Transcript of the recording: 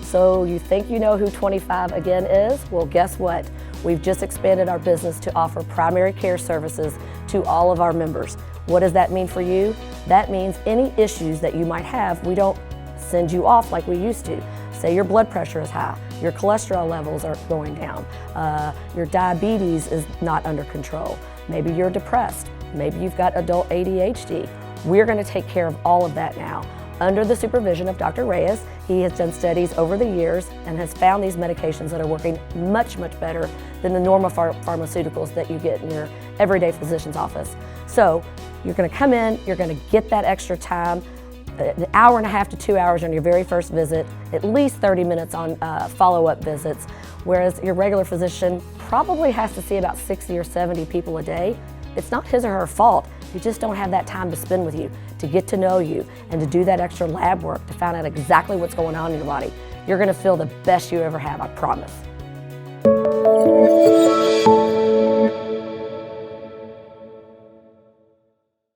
So you think you know who 25 Again is? Well, guess what? We've just expanded our business to offer primary care services to all of our members. What does that mean for you? That means any issues that you might have, we don't send you off like we used to. Say your blood pressure is high, your cholesterol levels are going down, your diabetes is not under control, maybe you're depressed, maybe you've got adult ADHD. We're going to take care of all of that now. Under the supervision of Dr. Reyes, he has done studies over the years and has found these medications that are working much, much better than the normal pharmaceuticals that you get in your everyday physician's office. So you're going to come in, you're going to get that extra time, an hour and a half to 2 hours on your very first visit, at least 30 minutes on follow-up visits, whereas your regular physician probably has to see about 60 or 70 people a day. It's not his or her fault. You just don't have that time to spend with you, to get to know you, and to do that extra lab work to find out exactly what's going on in your body. You're going to feel the best you ever have, I promise.